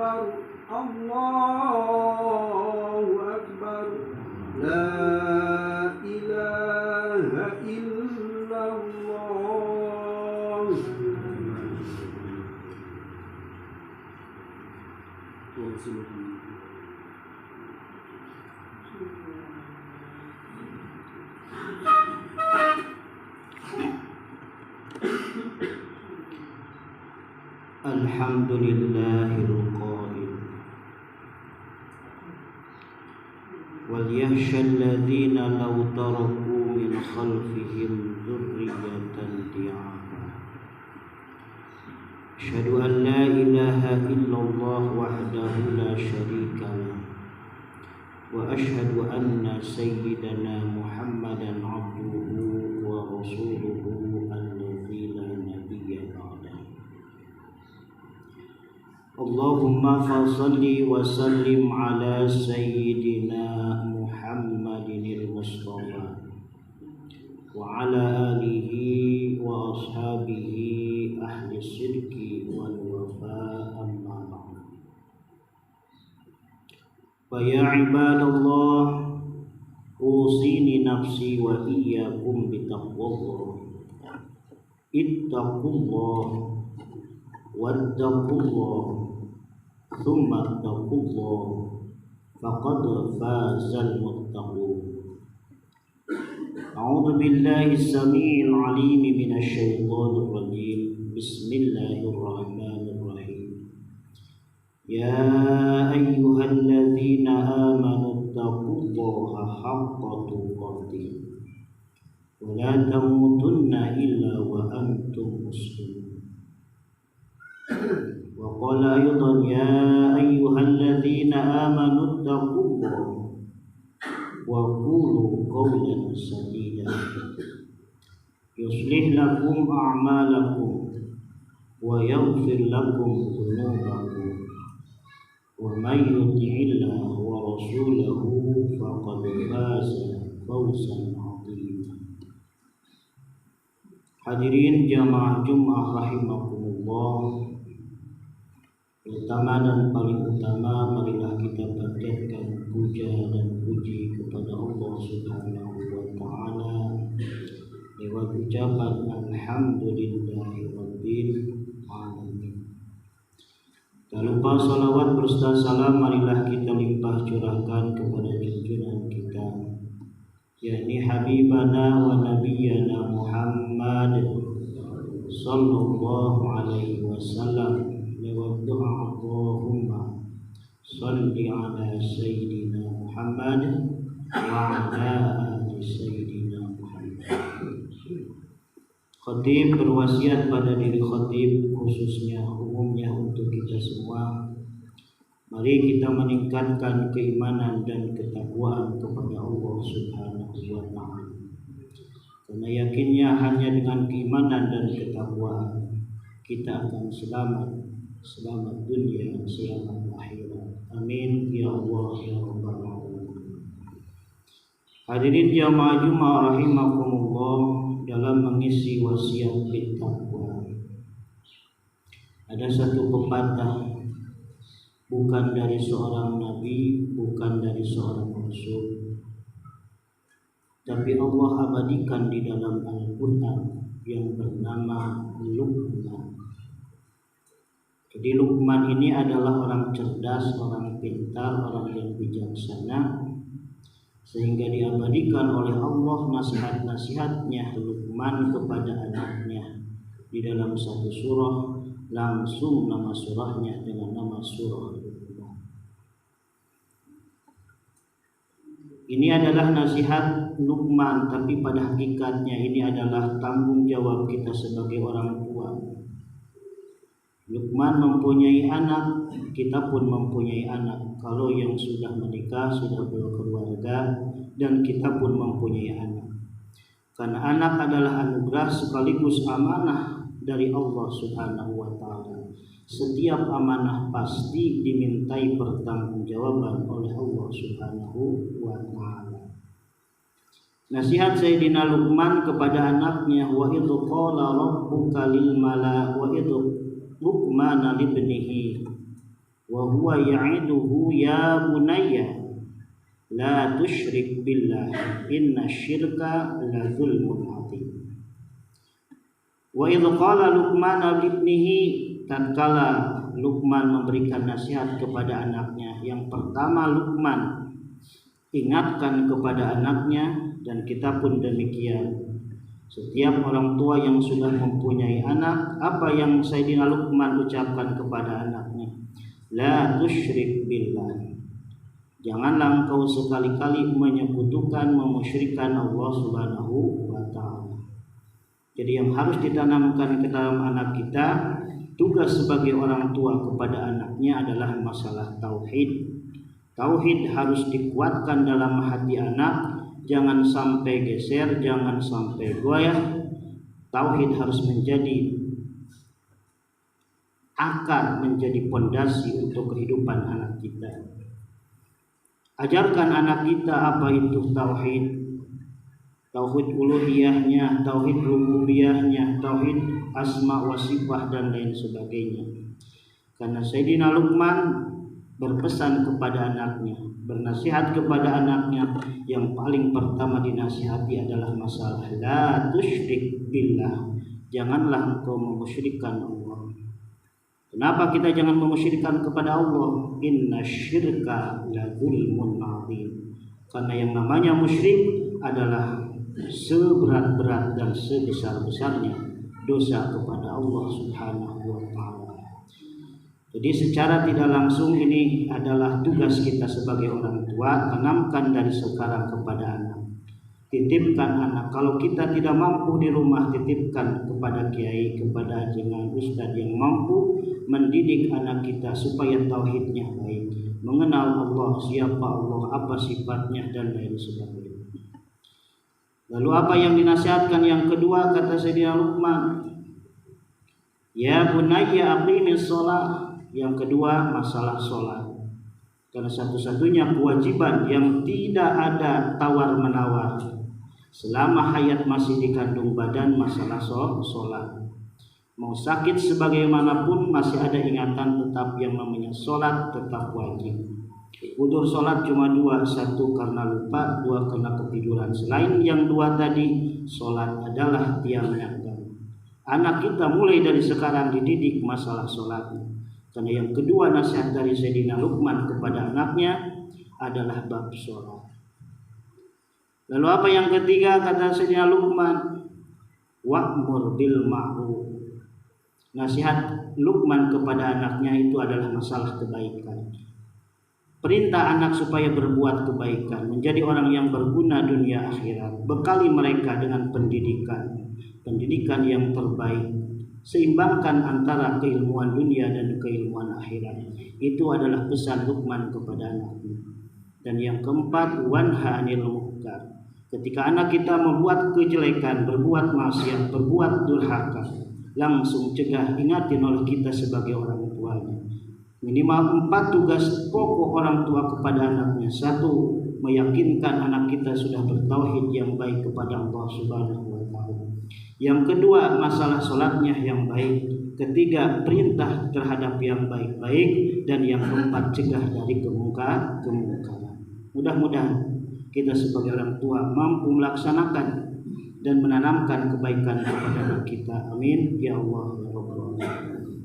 أكبر الله أكبر لا إله إلا الله. Alhamdulillahil qail wal yakhshal ladzina law taraku min khalfihim dzurriyyatan di'afa asyhadu an la ilaha illallah wahdahu la syarika lah wa asyhadu anna sayyidana Muhammadan abduhu wa rasuluhu alladzi la nabiyya ba'dahu. Allahumma fassalli wa sallim ala sayyidina Muhammadinil Mustafa wa ala alihi wa ashabihi ahli sidqi wal wafa amma ba'd. Fa ya ibadallah usini nafsi wa iyyakum bitaqwallah. Ittaqullah wattaqullah ثم اتقوا الله فقد فاز المتقون. أعوذ بالله السميع العليم من الشيطان الرجيم. بسم الله الرحمن الرحيم. يا أيها الذين آمنوا اتقوا الله حق تقاته ولا تموتن إلا وأنتم مسلمون. وقال أيضا يا أيها الذين آمنوا اتقوا الله وقولوا قولا سديدا يصلح لكم أعمالكم ويغفر لكم ذنوبكم ومن يطع الله ورسوله فقد فاز فوزا عظيما. Hadirin jamaah Jumat rahimakumullah. Pertama dan paling utama, marilah kita panjatkan puja dan puji kepada Allah Subhanahu wa Ta'ala lewat ucapan Alhamdulillahirabbil alamin. Tak lupa salawat berserta salam marilah kita limpah curahkan kepada junjungan kita, yakni Habibana wa Nabiyyana Muhammad sallallahu alaihi wasallam lewat doa Allahumma salli ala sayyidina Muhammad wa ala ali sayyidina Muhammad. Khatib berwasiat pada diri khatib, khususnya umumnya untuk kita semua. Mari kita meningkatkan keimanan dan ketakwaan kepada Allah Subhanahu wa Ta'ala. Karena yakinnya hanya dengan keimanan dan ketakwaan kita akan selamat dunia, selamat akhirat. Amin ya Allah ya Rabbal alamin. Hadirin jamaah Jumat rahimakumullah, dalam mengisi wasiat bertakwa ada satu pepatah, bukan dari seorang nabi, bukan dari seorang rasul, tapi Allah abadikan di dalam Al-Quran yang bernama Luqman. Jadi Luqman ini adalah orang cerdas, orang pintar, orang yang bijaksana, sehingga diabadikan oleh Allah nasihat-nasihatnya Luqman kepada anaknya di dalam satu surah, langsung nama surahnya dengan nama surah Luqman. Ini adalah nasihat Luqman, tapi pada hakikatnya ini adalah tanggung jawab kita sebagai orang tua. Luqman mempunyai anak, kita pun mempunyai anak. Kalau yang sudah menikah, sudah berkeluarga, dan kita pun mempunyai anak. Karena anak adalah anugerah sekaligus amanah dari Allah Subhanahu wa Ta'ala. Setiap amanah pasti dimintai pertanggungjawaban oleh Allah Subhanahu wa Ta'ala. Nasihat Sayyidina Luqman kepada anaknya, wa idh qala rabbuka lil mala wa idh Luqman libnihi wa huwa ya'iduhu ya bunayya la tusyrik billah inna syirka la zulmun adzim. Wa idh qala Luqman libnihi, tatkala Luqman memberikan nasihat kepada anaknya. Yang pertama, Luqman ingatkan kepada anaknya, dan kita pun demikian. Setiap orang tua yang sudah mempunyai anak, apa yang Sayyidina Luqman ucapkan kepada anaknya? La tusyrik billah. Janganlah engkau sekali-kali menyekutukan, memusyrikkan Allah Subhanahu wa ta'ala. Jadi yang harus ditanamkan ke dalam anak kita, tugas sebagai orang tua kepada anaknya adalah masalah tauhid. Tauhid harus dikuatkan dalam hati anak, jangan sampai geser, jangan sampai goyah. Tauhid harus menjadi akar, menjadi pondasi untuk kehidupan anak kita. Ajarkan anak kita apa itu tauhid. Tauhid uluhiyahnya, tauhid rububiyahnya, tauhid asma wa sifat dan lain sebagainya. Karena Sayyidina Luqman berpesan kepada anaknya, bernasihat kepada anaknya, yang paling pertama dinasihati adalah masalah la tusyrik billah. Janganlah engkau memusyrikkan Allah. Kenapa kita jangan memusyrikkan kepada Allah? Inna syirka la zulmun adzim. Karena yang namanya musyrik adalah seberat-berat dan sebesar-besarnya dosa kepada Allah Subhanahu wa ta'ala. Jadi secara tidak langsung ini adalah tugas kita sebagai orang tua, tanamkan dari sekarang kepada anak. Titipkan anak. Kalau kita tidak mampu di rumah, titipkan kepada kiai, kepada ajengan, ustadz yang mampu mendidik anak kita supaya tauhidnya baik, mengenal Allah, siapa Allah, apa sifatnya dan lain sebagainya. Lalu apa yang dinasihatkan yang kedua, kata Sayyidina Luqman? Ya bunayya aqimis shalah. Yang kedua masalah sholat. Karena satu-satunya kewajiban yang tidak ada tawar-menawar selama hayat masih dikandung badan, masalah sholat. Mau sakit sebagaimanapun masih ada ingatan tetap yang namanya sholat tetap wajib. Udzur sholat cuma dua, satu karena lupa, dua karena ketiduran. Selain yang dua tadi, sholat adalah tiangnya. Anak kita mulai dari sekarang dididik masalah sholat. Karena yang kedua nasihat dari Sayyidina Luqman kepada anaknya adalah bab sholat. Lalu apa yang ketiga kata Sayyidina Luqman? Wa'mur bil ma'ruf. Nasihat Luqman kepada anaknya itu adalah masalah kebaikan. Perintah anak supaya berbuat kebaikan, menjadi orang yang berguna dunia akhirat. Bekali mereka dengan pendidikan yang terbaik. Seimbangkan antara keilmuan dunia dan keilmuan akhirat. Itu adalah pesan Luqman kepada anaknya. Dan yang keempat, wanha 'anil munkar. Ketika anak kita membuat kejelekan, berbuat maksiat, berbuat durhaka, langsung cegah, ingatin oleh kita sebagai orang tuanya. Minimal 4 tugas pokok orang tua kepada anaknya. 1. Meyakinkan anak kita sudah bertauhid yang baik kepada Allah Subhanahu wa ta'ala. Yang kedua, masalah sholatnya yang baik. Ketiga, perintah terhadap yang baik-baik. Dan yang keempat, cegah dari kemungkaran. Mudah-mudahan kita sebagai orang tua mampu melaksanakan dan menanamkan kebaikan kepada anak kita. Amin ya Allah ya Rabbal alamin.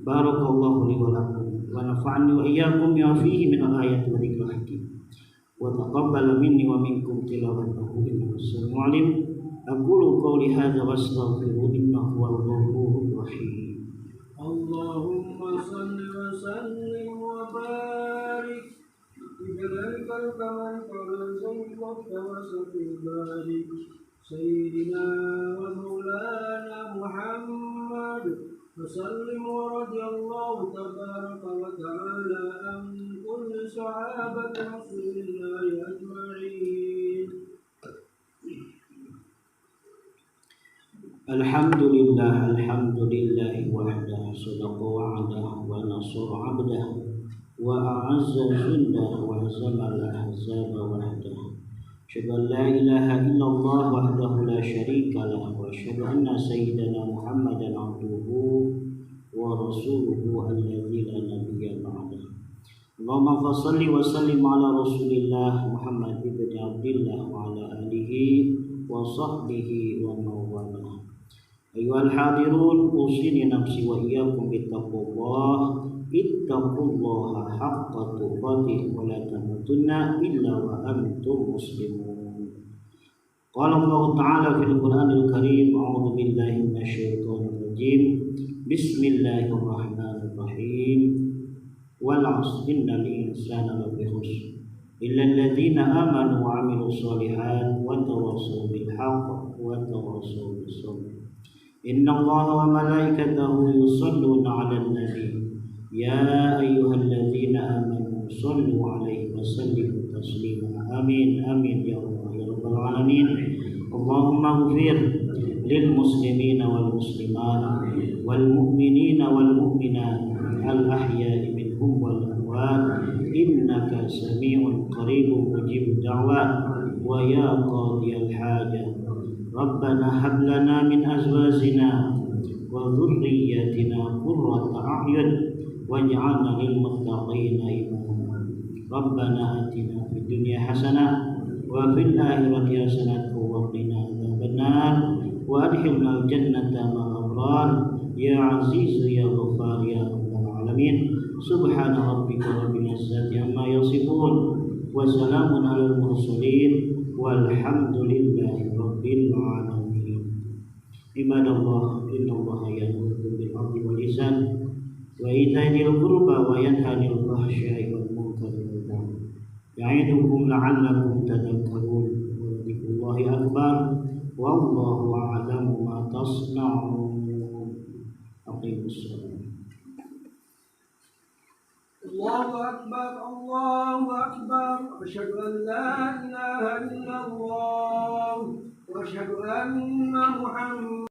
Barakallahu li wa lakum wa nafa'ani wa iyyakum bima fihi min al-ayati wa dzikril hakim. Wa taqabbal minni wa minkum tilawatahu innahu as-sami'ul 'alim. Aqulu qawli hadza wa astaghfiru innahu huwal ghafurur rahim. Allahumma salli wa sallim wa barik bijalalkal kamal qarazallahu wa barik sayyidina wa maulana Muhammad wa sallim wa radiyallahu tabaraka wa ta'ala an kulli sahabati rasulillahi ajma'in. Alhamdulillah wahdah, sadaqa wa'adah, wa nasura 'abdah, wa a'azza jundah, wa hazama al-ahzaba wahdah. Asyhadu an la ilaha illallah wahdahu la syarika lah, wa asyhadu anna sayyidana Muhammadan 'abduhu wa rasuluhu alladzi la nabiyya ba'dah. Allahumma salli wa sallim ala Rasulillah Muhammad ibn Abdillah wa ala alihi wa sahbihi wa mawalah. Ayyuhal hadirun, usini nafsi wa iyyakum bittaqwallah. Ittaqullaha haqqa tuqatih wa la tamutunna illa wa antum muslimun. Qala Allah Ta'ala fil Qur'anil Karim, a'udzu billahi minasyaitonir rajim. Bismillahirrahmanirrahim. Wal 'asri innal insana lafi khusr illa alladziina aamanu wa 'amilus shalihaati wa tawassaw bil haqqi wa tawassaw bis sabr. Innallaha wa malaikatahu yusholluna 'alan nabi ya ayyuhalladziina aamanu shollu 'alaihi wa sallimu taslima. Amin amin ya Allah ya rabbal alamin. Allahumma ighfir lil muslimina wal muslimat wal mu'minina wal mu'minat al ahya'i minhum wal amwat innaka sami'un qaribun mujibud da'wat wa ya qadiyal hajat. Rabbana hab lana min azwajina wa dhurriyyatina qurrata a'yun waj'alna lil muttaqina imama. Rabbana atina fid dunya hasanah wa fil akhirati hasanah wa qina adzabannar wa adkhilnal jannata ma'al abrar ya aziz ya ghaffar ya rabbal alamin. Subhana rabbika rabbil izzati amma yasifun wa salamun alal mursalin walhamdulillahi rabbil alamin. Ibadallah, innallaha ya'muru bil 'adli wal ihsan wa ita'i dzil qurba wa yanha 'anil fahsya'i wal munkari wal baghi ya'idukum la'allakum tadhakkarun. Wa dzikrullahi akbar wallahu a'lamu ma tasna'un. Aqimus shalah. Allahu Akbar, Allahu Akbar. Asyhadu an la ilaha illallah wa asyhadu anna Muhammad